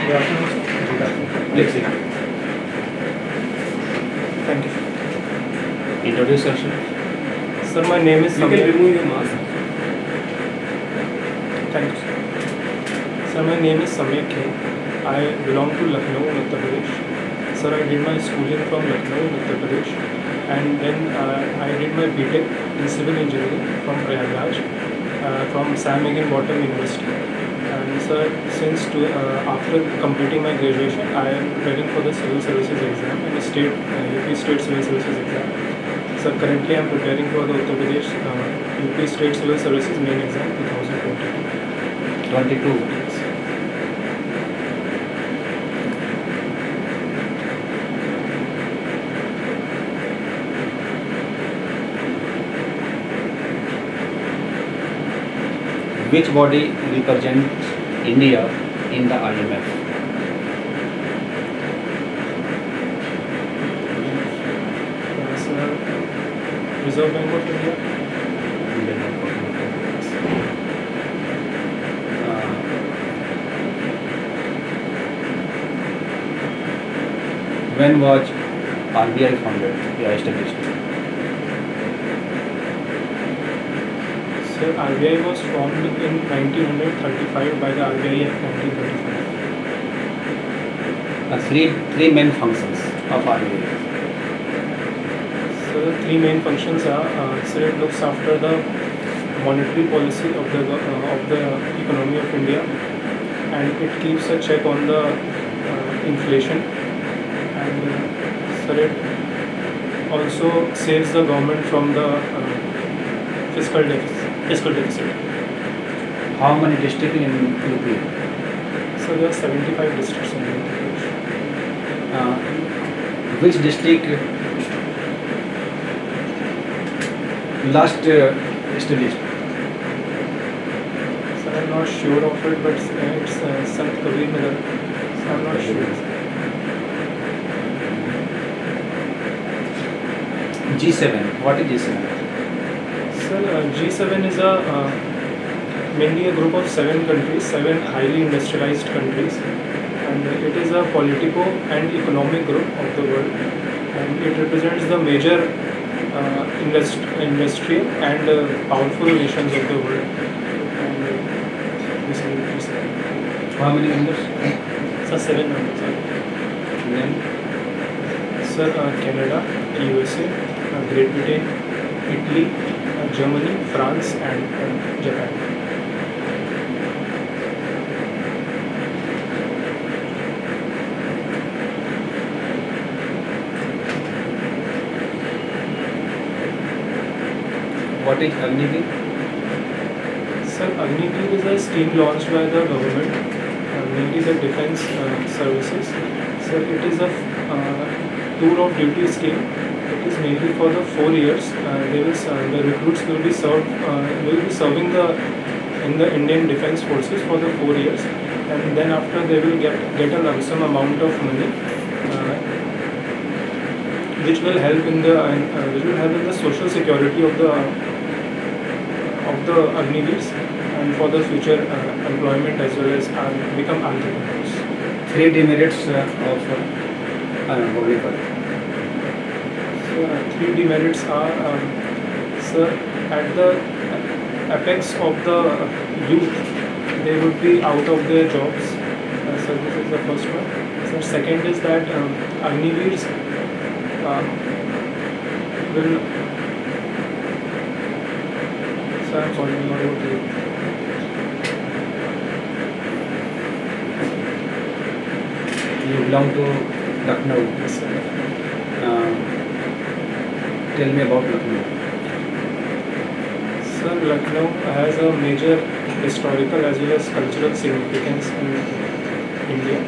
Good afternoon, sir. Good afternoon. Please sit. Thank you. Introduce yourself. Sir, my name is You can Samir. remove your mask. Thank you, sir. Sir, my name is Samir K. I belong to Lucknow, Uttar Pradesh. Sir, I did my schooling from Lucknow, Uttar Pradesh, and then I did my BTech in civil engineering from Prayagraj, from Sam Egan Bottom University. And sir, after completing my graduation, I am preparing for the civil services exam and UP State Civil Services exam. Sir, currently I am preparing for the Uttar Pradesh UP State Civil Services main exam 2022. 22. Yes. Which body represents India in the IMF? Sir, Reserve Bank of India. Indian Bank of India. When was RBI founded? Established. Sir, RBI was formed in 1935 by the RBI Act 1935. Three main functions of RBI. So the three main functions are, sir, it looks after the monetary policy of the economy of India, and it keeps a check on the inflation, and sir, it also saves the government from the fiscal deficit. How many districts in UP? So there are 75 districts in Uttar Pradesh. Which district last established? So I'm not sure of it, but it's Sant Kabir Nagar. So I'm not sure. G7. What is G7? Sir, G7 is mainly a group of 7 countries, 7 highly industrialized countries, and it is a political and economic group of the world, and it represents the major industrial and powerful nations of the world. And How many members? so 7 members. Then Sir, Canada, USA, Great Britain, Italy, Germany, France, and Japan. what is Agniveer? Sir, Agniveer is a scheme launched by the government, mainly the defense services. Sir, it is a tour of duty scheme. It is mainly for the 4 years. The recruits will be serving in the Indian Defence Forces for the 4 years, and then after they will get a lump sum amount of money, which will help in the social security of the Agniveers, and for the future employment as well as become entrepreneurs. 3 demerits of what do you call it? So, 3 demerits are, sir, at the apex of the youth, they would be out of their jobs. So this is the first one. So second is that Agniveers will. So I'm sorry, I'm not able to. You belong to Lucknow. Yes, sir. Tell me about Lucknow. Sir, Lucknow has a major historical as well as cultural significance in India.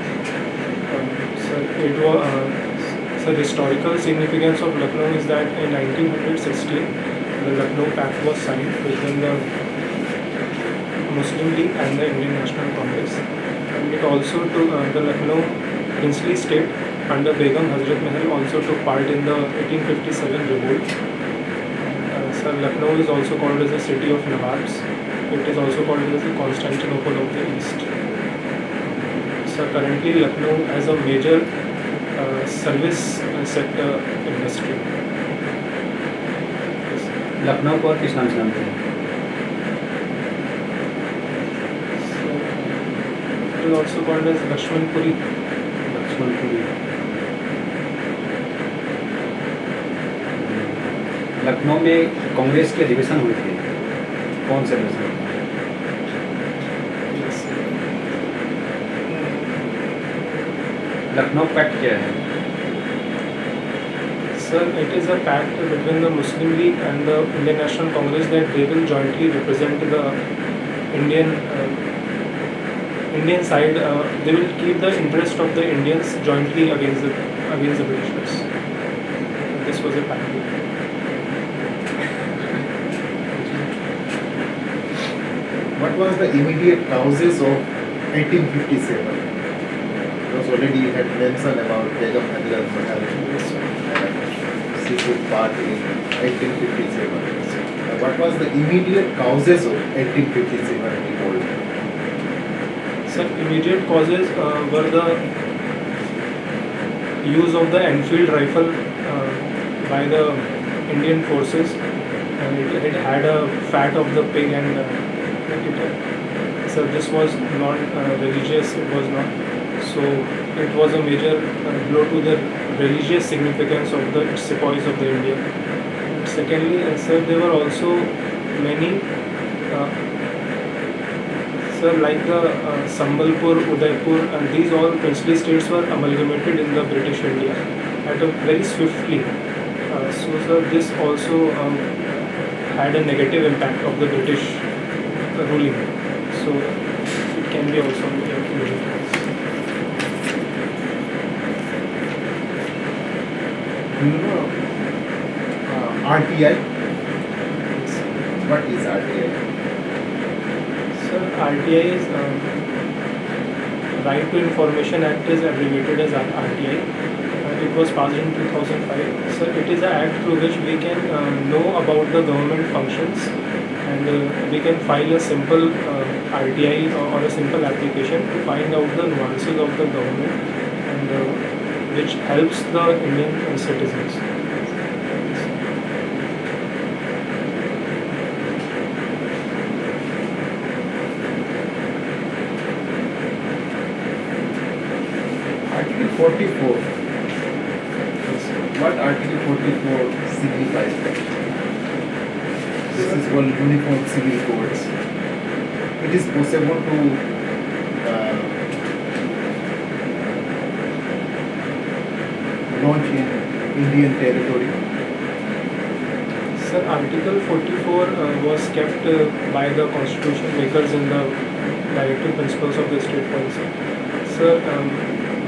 The historical significance of Lucknow is that in 1916, the Lucknow Pact was signed between the Muslim League and the Indian National Congress. And it also took the Lucknow princely state under Begum Hazrat Mahal also took part in the 1857 revolt. Sir, Lucknow is also called as the city of Nawabs. It is also called as the Constantinople of the East. So currently Lucknow has a major service sector industry. Yes. Lucknow को और किस नाम से जानते हैं? So it is also called as Lakshmanpuri. Laxmanpuri. Lucknow में कांग्रेस के अधिवेशन हुए थे, कौन से अधिवेशन? Yes. लखनऊ पैक्ट क्या है? Sir, it is a pact between the Muslim League and the Indian National Congress that they will jointly represent the Indian Indian side. They will keep the interest of the Indians jointly against the Britishers. This was a pact. What was the immediate causes of 1857? Because already you had mentioned about Begum Hadila's mortality Yes, sir. and she took part in 1857. What was the immediate causes of 1857 revolt? Sir, immediate causes were the use of the Enfield rifle by the Indian forces, and it had a fat of the pig, and so this was not religious. It was not. So it was a major blow to the religious significance of the sepoys of the India. Secondly, sir, there were also many. Sir, like the Sambalpur, Udaipur, and these all princely states were amalgamated in the British India at a very swiftly. So, sir, this also had a negative impact of the British ruling. So, it can be also immediate cause. Do you know RTI? Yes. What is RTI? Sir, RTI is Right to Information Act is abbreviated as RTI. It was passed in 2005. So it is an act through which we can know about the government functions, and we can file a simple RTI or a simple application to find out the nuances of the government, and which helps the Indian citizens. Article 44. What Article 44 signifies that? This is called Uniform Civil Codes. It is possible to launch in Indian territory. Sir, Article 44 was kept by the constitution makers in the directive principles of the state policy. Sir,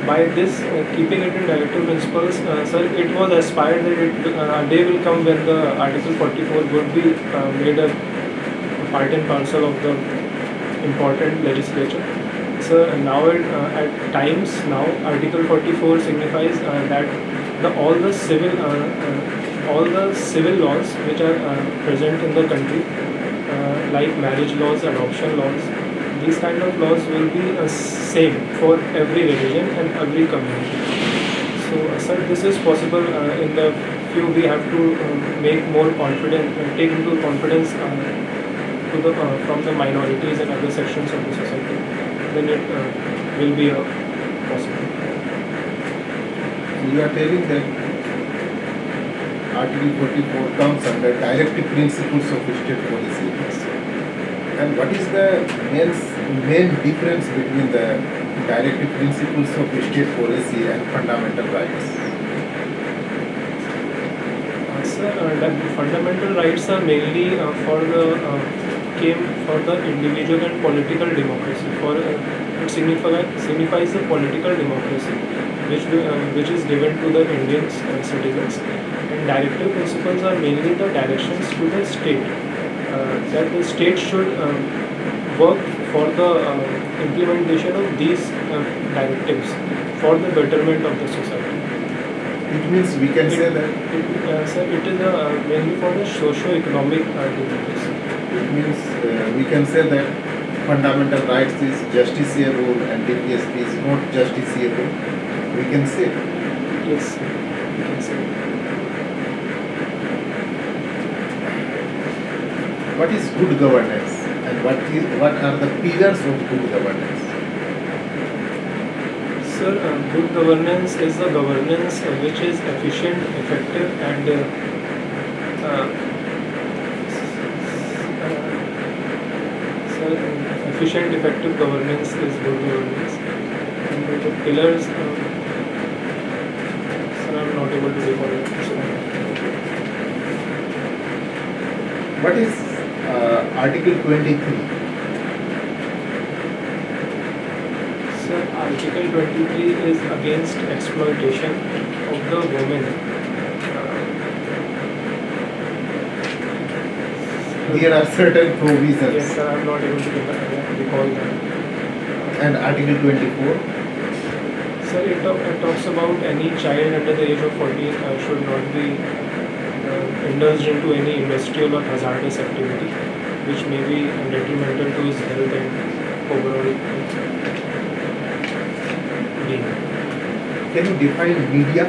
by this keeping it in directive principles, sir, it was aspired that a day will come when the Article 44 would be made a part and parcel of the important legislature. So now at times now Article 44 signifies that all the civil laws which are present in the country, like marriage laws, adoption laws, these kind of laws will be same for every religion and every community. So sir, this is possible in the few we have to make more confident, take into confidence to the from the minorities and other sections of the society. Then it will be possible. You are telling that Article 44 comes under directive principles of state policy. And what is the main difference between the directive principles of state policy and fundamental rights? Sir, the fundamental rights are mainly came for the individual and political democracy. It signifies the political democracy which is given to the Indian citizens. And directive principles are mainly the directions to the state that the state should work for the implementation of these directives for the betterment of the society. It means we can say that Sir, it is mainly for the socio-economic democracy. it means we can say that fundamental rights is justiciable and DPSP is not justiciable. We can say. Yes, you can say. What is good governance and what are the pillars of good governance? Sir, good governance is the governance which is efficient, effective, and sir, efficient, effective governance is good governance. And the pillars, sir, I'm not able to recall it. What is Article 23? Sir, Article 23 is against exploitation of the women. There are certain provisions. Yes, sir, I'm not able to recall that. And Article 24? Sir, it talks about any child under the age of 14 should not be indulged into any industrial or hazardous activity which may be detrimental to his health and overall being. Can you define media?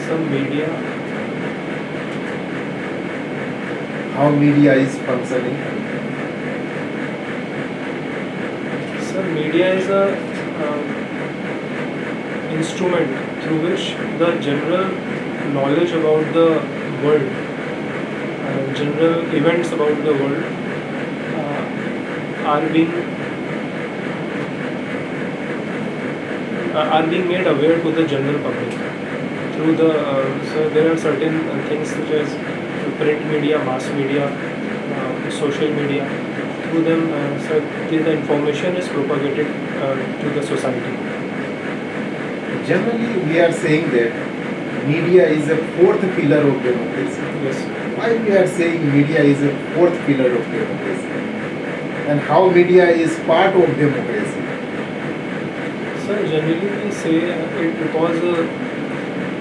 Some media, How media is functioning? sir, media is a instrument through which the general knowledge about the world, general events about the world are being made aware to the general public through the so there are certain things such as print media, mass media, social media. Through them, so the information is propagated to the society. Generally, we are saying that media is a fourth pillar of democracy. Yes. Why we are saying media is a fourth pillar of democracy? And how media is part of democracy? So generally we say it because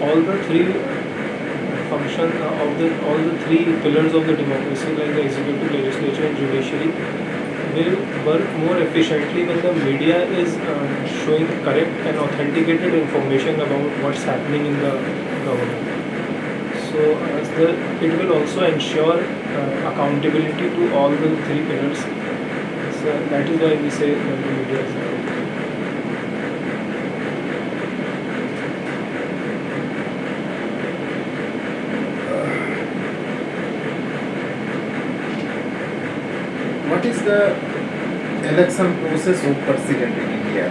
all the three function of all the three pillars of the democracy, like the executive, legislature, and judiciary, will work more efficiently when the media is showing correct and authenticated information about what's happening in the government. So it will also ensure accountability to all the three pillars. So that is why we say that the media is What is the election process of president in India?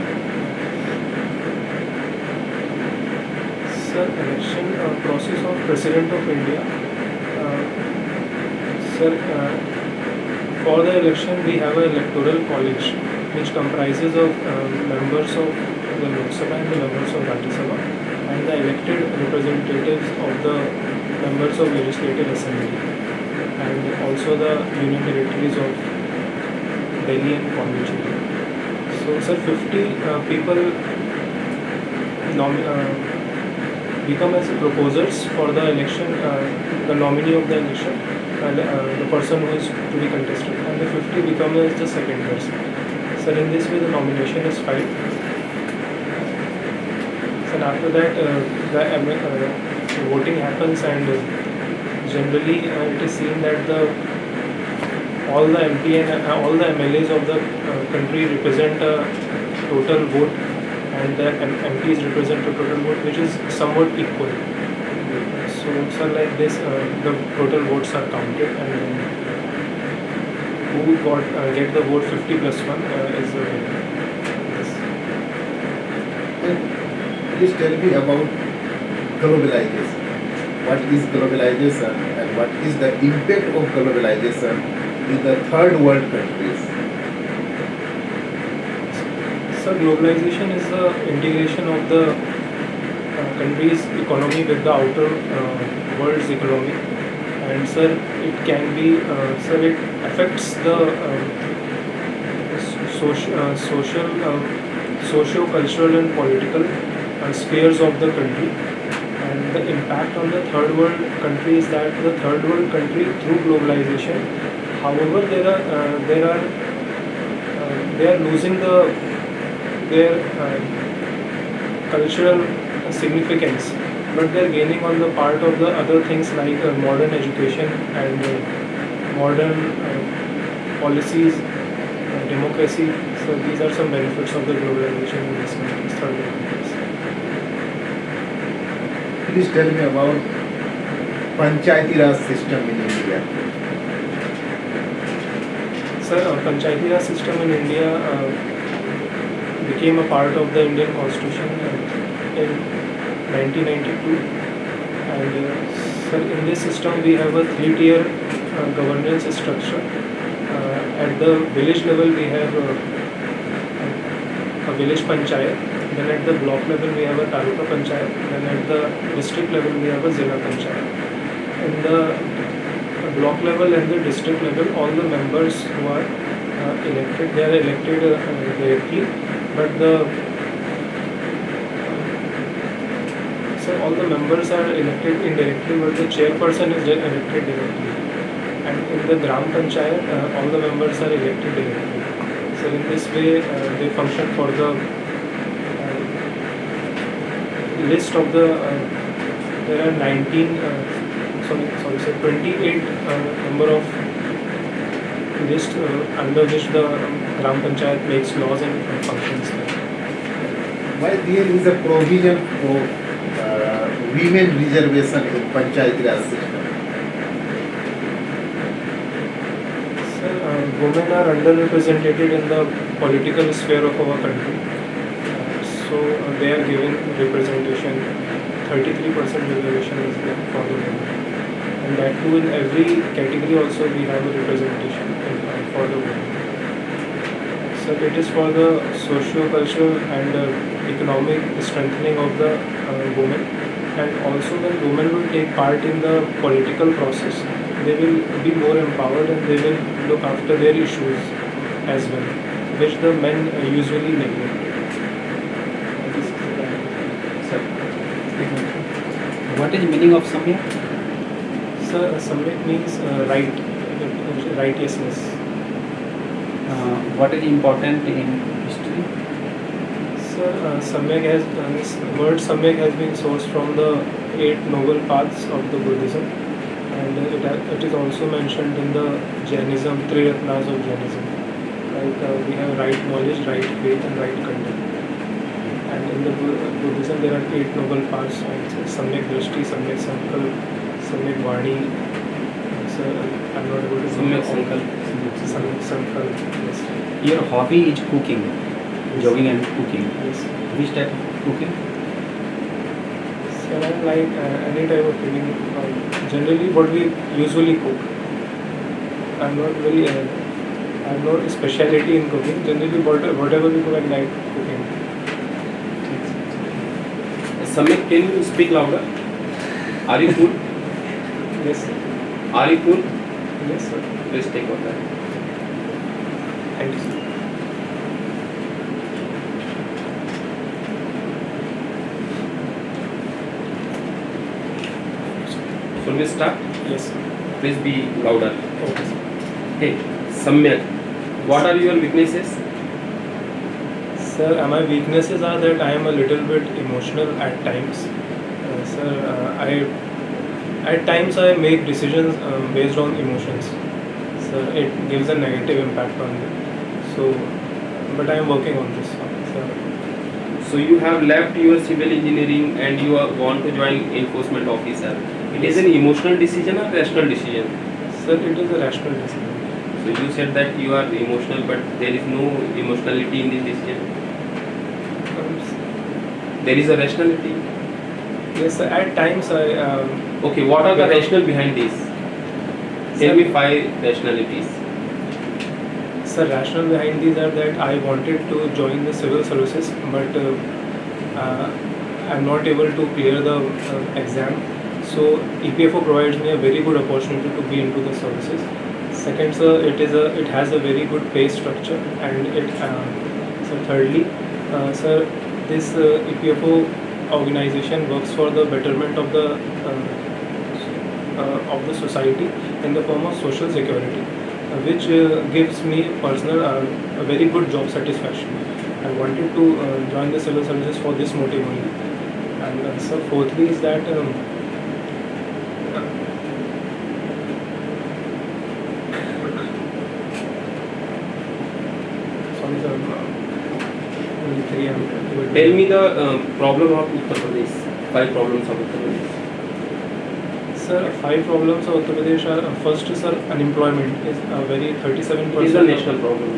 Sir, election process of President of India. Sir, for the election we have an electoral college which comprises of members of the Lok Sabha and the members of Rajya Sabha and the elected representatives of the members of Legislative Assembly and also the Union Territories of Delhi and Pondicherry. So, sir, 50 people become as proposers for the election, the nominee of the election, the person who is to be contested, and the 50 become as the second person. So, in this way, the nomination is filed. So, after that, the voting happens, and generally, it is seen that all the MP and all the MLAs of the country represent a total vote, and the MPs represent a total vote which is somewhat equal. So like this, the total votes are counted, and then who get the vote 50 plus 1 is the winner. Yes. And please tell me about globalization. What is globalization and what is the impact of globalization in the third world countries? So globalization is the integration of the country's economy with the outer world's economy, and sir, it can be it affects the socio-cultural and political spheres of the country. And the impact on the third world country is that the third world country through globalization However, they are losing their cultural significance, but they are gaining on the part of the other things like modern education and modern policies, democracy. So these are some benefits of the globalization in these countries, third world countries. Please tell me about Panchayati Raj system in India. Sir, Panchayati Raj system in India became a part of the Indian Constitution in 1992, and sir, in this system we have a three-tier governance structure. At the village level we have a village panchayat, then at the block level we have a taluka panchayat, then at the district level we have a zilla panchayat. In the block level and the district level, all the members who are elected, they are elected directly, but so all the members are elected indirectly, but the chairperson is elected directly. And in the gram panchayat, all the members are elected directly. So in this way, they function for the list of the. There are 28 number of list under which the gram panchayat makes laws and functions. Why there is a provision for women reservation in Panchayati Raj system? Sir, women are underrepresented in the political sphere of our country. So they are given representation. 33% reservation is there for the women. And that too, in every category also we have a representation for the women. So it is for the socio-cultural and economic strengthening of the women, and also when women will take part in the political process, they will be more empowered and they will look after their issues as well, which the men usually neglect. What is the meaning of Samyak? Sir, Samyak means righteousness. What is important in history? Sir, Samyak has this word Samyak has been sourced from the 8 noble paths of the Buddhism, and it is also mentioned in the Jainism, three Ratnas of Jainism. Like we have right knowledge, right faith, and right conduct. And in the Buddhism there are 8 noble paths: Samyak Drishti, Samyak Sankalp, Samyak Vani. So I'm not able to. Samyak Sankalp. Samyak Sankalp. Yes. Your hobby is cooking, jogging and cooking. Yes. Which type of cooking? So I like any type of cooking. Generally, what we usually cook. I'm not really. I have no speciality in cooking. Generally, whatever we cook, I like cooking. Samyak, can you speak louder? Are you cool? Yes, sir. Are you cool? Yes, sir. Please take water. Thank you, sir. Shall we start? Yes, sir. Please be louder. Okay, sir. Hey, Samyak, what are your weaknesses? Sir, my weaknesses are that I am a little bit emotional at times. Sir, at times I make decisions based on emotions. Sir, it gives a negative impact on me. So, but I am working on this. Sir. So you have left your civil engineering and you want to join enforcement officer. It is an emotional decision or rational decision? Sir, it is a rational decision. So you said that you are emotional, but there is no emotionality in this decision. There is a rationality. Yes, sir. At times I. Okay, what are the rationale behind this? Tell me 5 rationalities. Sir, rationale behind these are that I wanted to join the civil services, but I'm not able to clear the exam. So EPFO provides me a very good opportunity to be into the services. Second, sir, it has a very good pay structure, and so thirdly, sir, this EPFO organization works for the betterment of the society in the form of social security. which gives me personal a very good job satisfaction. I wanted to join the civil services for this motive only. And so fourthly is that sorry sir, only three. Tell me the problem of Uttar Pradesh. 5 problems of Uttar Pradesh. Sir, 5 problems of Uttar Pradesh are first, sir, unemployment is very 37%. It is a national problem.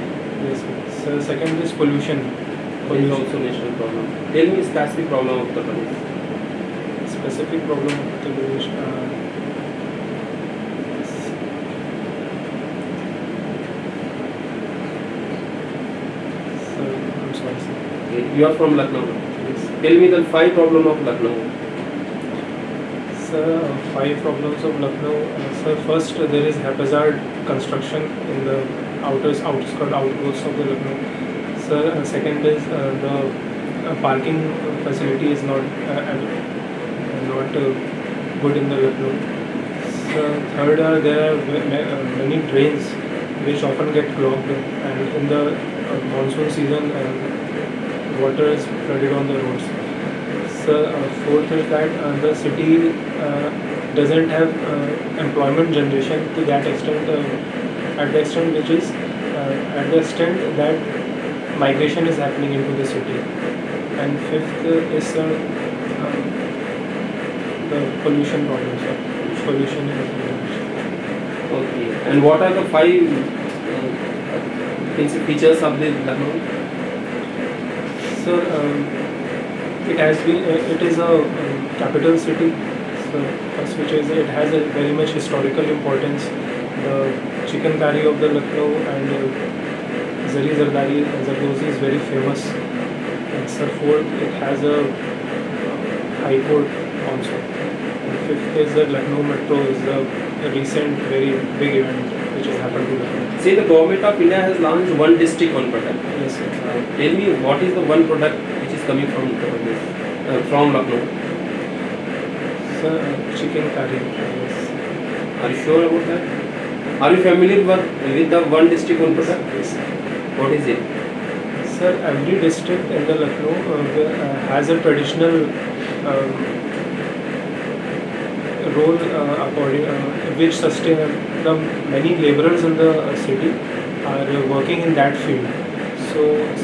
Yes, sir. So second is pollution. It is also national problem. Tell me specific problem of Uttar Pradesh. Specific problem of Uttar Pradesh. Sir, I'm sorry, sir. Okay, you are from Lucknow. Yes. Tell me the 5 problem of Lucknow. Sir, 5 problems of Lucknow. Sir, first there is haphazard construction in the outskirts of the Lucknow. Sir, second is the parking facility is not good in the Lucknow. So, third, there are many drains which often get clogged, and in the monsoon season, water is flooded on the roads. So, fourth is that the city doesn't have employment generation to that extent, at the extent which is at the extent that migration is happening into the city. And fifth is the pollution problem, sir. Pollution and pollution. Okay. And what are the 5 features of the Lucknow? So it is a capital city. So first, which is it has a very much historical importance. The chicken curry of the Lucknow and Zari Zardozi is very famous. And sir, fourth, it has a high court also. And fifth is the Lucknow Metro is a recent very big event which has happened to Lucknow. Say the government of India has launched one district, one product. Yes, sir. Tell me what is the one product which is coming from Uttar Pradesh, from Lucknow? Sir, chicken curry. Yes. Are you sure about that? Are you familiar with the one district, one product? Yes. What is it? Sir, every district in the Lucknow has a traditional role which sustain the many laborers in the city are working in that field. So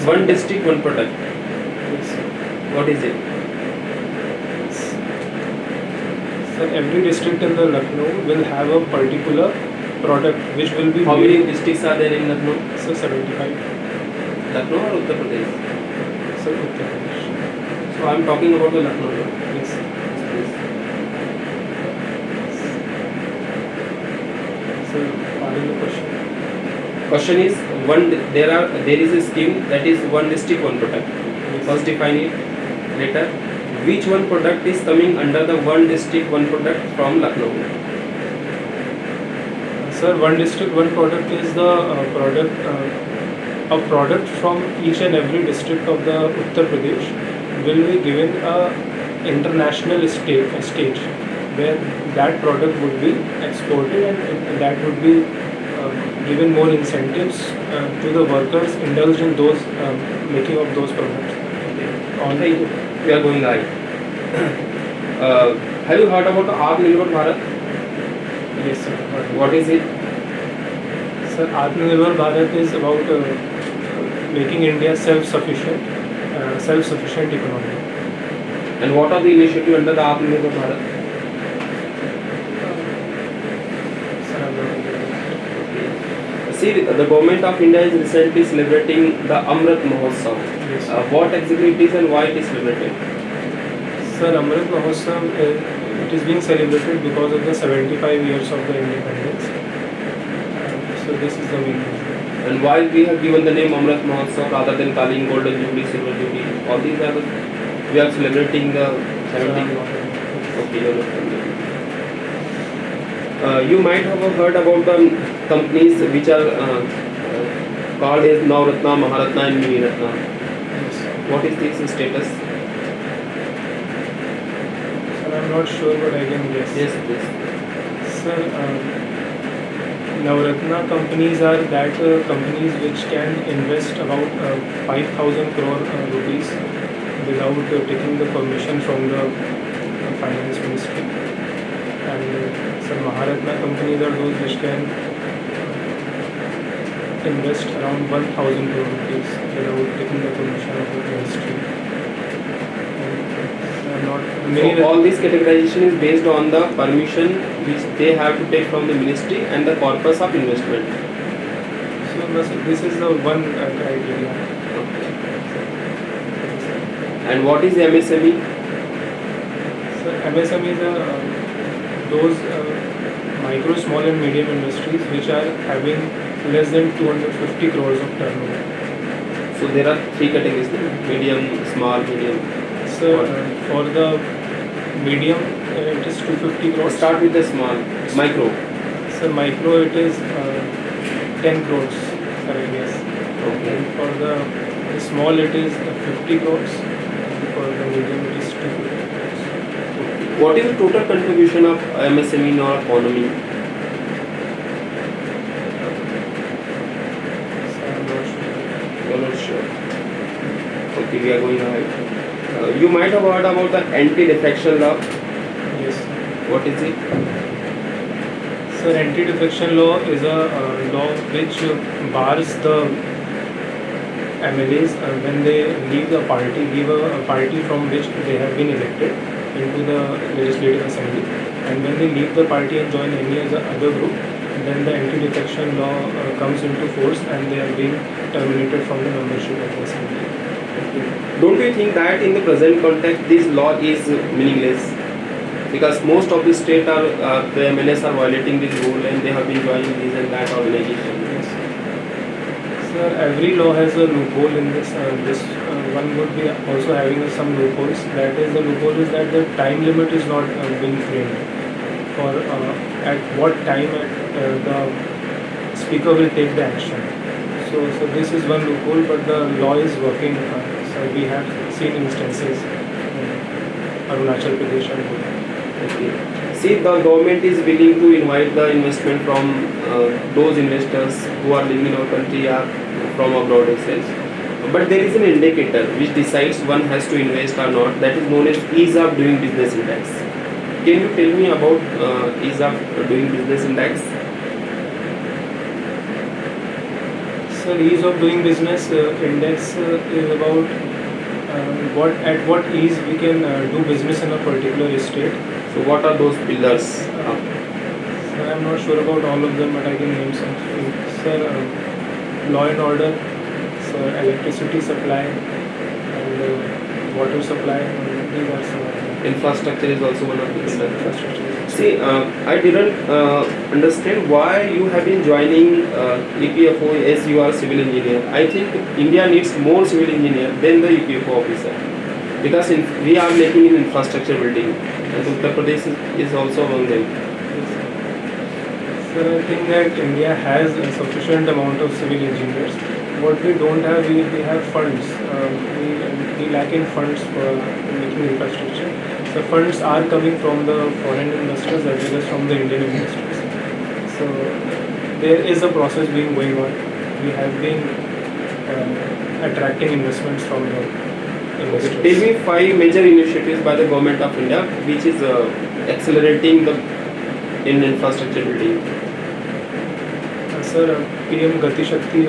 One district, one product. yes, sir. What is it? Sir, every district in the Lucknow will have a particular product which will be How made. many districts are there in Lucknow? Sir, 75. Lucknow or Uttar Pradesh? Sir, Uttar Pradesh. So I am talking about the Lucknow. Yes, sir. Sir, pardon the question. Question is there is a scheme that is one district, one product. First define it. Later, which one product is coming under the one district, one product from Lucknow? Sir, one district, one product is the a product from each and every district of the Uttar Pradesh will be given a international stage where that product would be exported and that would be given more incentives to the workers indulged in those making of those products. Okay, we are going right. Have you heard about the Atmanirbhar Bharat? Yes, sir. What is it? Sir, Atmanirbhar Bharat is about making India self-sufficient economy. And what are the initiatives under the Atmanirbhar Bharat? Sir, I'm not aware of that. See, the government of India is recently celebrating the Amrit Mahotsav. Yes, sir. What exactly it is and why it is celebrated? Sir, Amrit Mahotsav, it is being celebrated because of the 75 years of the independence. So this is the main reason. And why we have given the name Amrit Mahotsav rather than calling Golden Jubilee, Silver Jubilee? All these are we are celebrating the 70. Okay, you understand. You might have heard about the companies which are called as Navratna, Maharatna and Mini Ratna. Yes. What is this status? Sir, I'm not sure, but I can guess. Yes, please. Sir, Navratna companies are that companies which can invest about 5,000 crore rupees without taking the permission from the finance ministry. And some Maharatna companies are those which can invest around 1,000 crore rupees without taking the permission of the ministry. And not many. So all this categorization is based on the permission which they have to take from the ministry and the corpus of investment. So this is the one criteria. And what is MSME? So MSME is those micro, small and medium industries which are having less than 250 crores of turnover. So there are three categories: medium, small, medium. So for the medium it is 250 crores. Start with the small, micro. So micro it is 10 crores, I guess. Okay. And for the small it is 50 crores. And for the medium it is 250 crores. What is the total contribution of MSME in our economy? So I'm not sure. You are not sure. Okay, we are going ahead. You might have heard about the anti-defection law. Yes. What is it? So anti-defection law is a law which bars the MLAs when they leave a party from which they have been elected into the legislative assembly, and when they leave the party and join any other group, then the anti-defection law comes into force and they are being terminated from the membership of the assembly. Don't you think that in the present context this law is meaningless? Because most of the state are the MLAs are violating this rule and they have been joining this and that organization. Yes. Sir, every law has a loophole in this. This one would be also having some loopholes. That is, the loophole is that the time limit is not being framed for at what time the speaker will take the action. So this is one loophole, but the law is working. So we have seen instances in Arunachal Pradesh and Bhutan. Okay. See, the government is willing to invite the investment from those investors who are living in our country or from abroad itself. But there is an indicator which decides one has to invest or not. That is known as ease of doing business index. Can you tell me about ease of doing business index? So ease of doing business index is about at what ease we can do business in a particular state. So what are those pillars? So I'm not sure about all of them, but I can name some few. Sir, law and order, so electricity supply, and water supply. These are some of them. Infrastructure is also one of the pillars. Infrastructure. See, I didn't understand why you have been joining EPFO as you are a civil engineer. I think India needs more civil engineer than the EPFO officer, because we are making an infrastructure building, and Uttar Pradesh is also among them. So I think that India has a sufficient amount of civil engineers. What we don't have, we have funds. We lack in funds for making infrastructure. The funds are coming from the foreign investors as well as from the Indian investors. So there is a process being going on. We have been attracting investments from the investors. Tell me 5 major initiatives by the government of India which is accelerating the in infrastructure building. Sir, PM Gati Shakti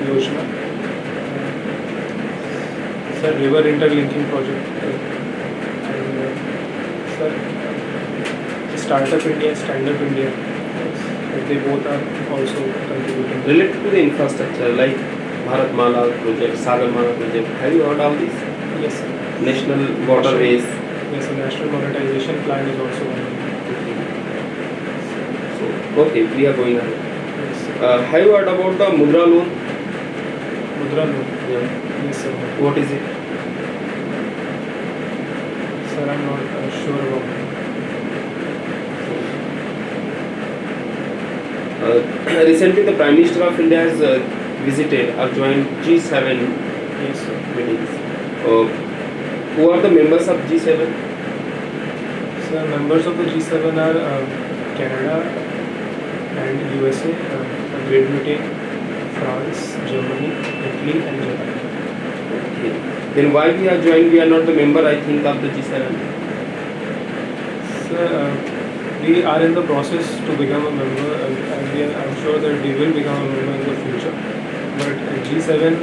Yojana. Sir, river interlinking project. And sir, Startup India, Stand Up India. They both are also contributing. Related to the infrastructure like Bharat Mala project, Sagar Mala project, have you heard of this? Yes, sir. National waterways. Yes, a national monetization plan is also one. So, okay, we are going ahead. Yes. Have you heard about the Mudra loan? Mudra loan. Yeah. Yes, sir. What is it? Sir, I'm not sure about it. Recently, the Prime Minister of India has visited or joined G7 Yes, sir. meetings. Who are the members of G7? So members of the G7 are Canada, and USA, Great Britain, France, Germany, Italy, and Japan. Okay. Then why we are joined? We are not the member, I think, of the G7. So, we are in the process to become a member, and I'm sure that we will become a member in the future. But G7,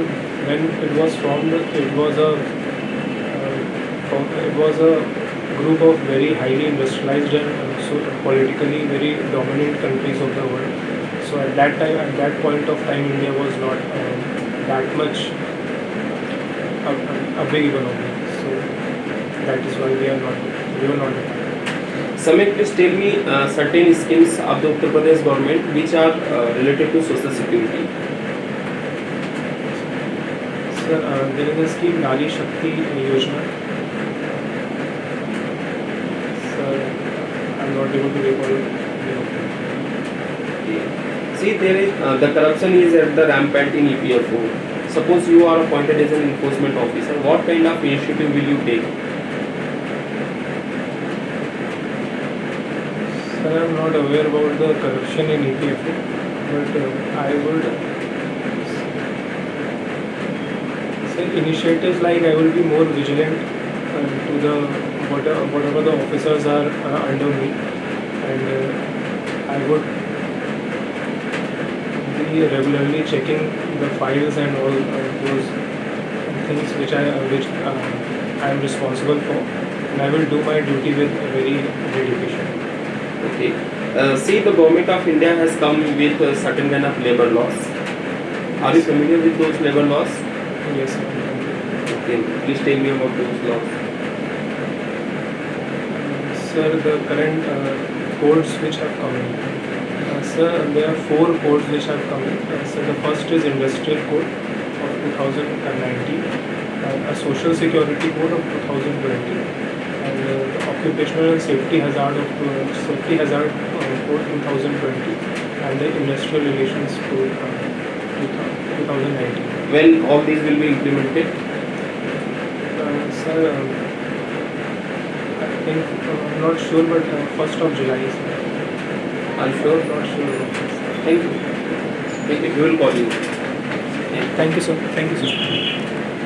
when it was formed, it was a group of very highly industrialized and so politically very dominant countries of the world. So at that time, at that point of time, India was not that much a big economy. So that is why we were not. Samik, please tell me certain schemes of the Uttar Pradesh government which are related to social security. Sir, there is a scheme Nari Shakti Yojana. Sir, I'm not able to recall. See, there is the corruption is at the rampant in EPFO. Suppose you are appointed as an enforcement officer, what kind of initiative will you take? Sir, I'm not aware about the corruption in EPFO, but I would say initiatives like I will be more vigilant to the whatever the officers are under me, and I would be regularly checking the files and all those things which I am responsible for, and I will do my duty with very dedication. Okay. See, the government of India has come with certain kind of labor laws. Are you familiar with those labor laws? Yes, sir. Okay. Please tell me about those laws. Sir, the current codes which have come in. Sir, there are 4 codes which have come in. So the first is Industrial Code of 2019, a Social Security Code of 2020, and the Occupational and Safety Hazard Code 2020, and the Industrial Relations Code 2019. When all these will be implemented? Sir, I think I'm not sure, but 1st of July. Sir. Are you sure? Not sure. Thank you. Thank you. We will call you. Thank you, sir. Thank you, sir.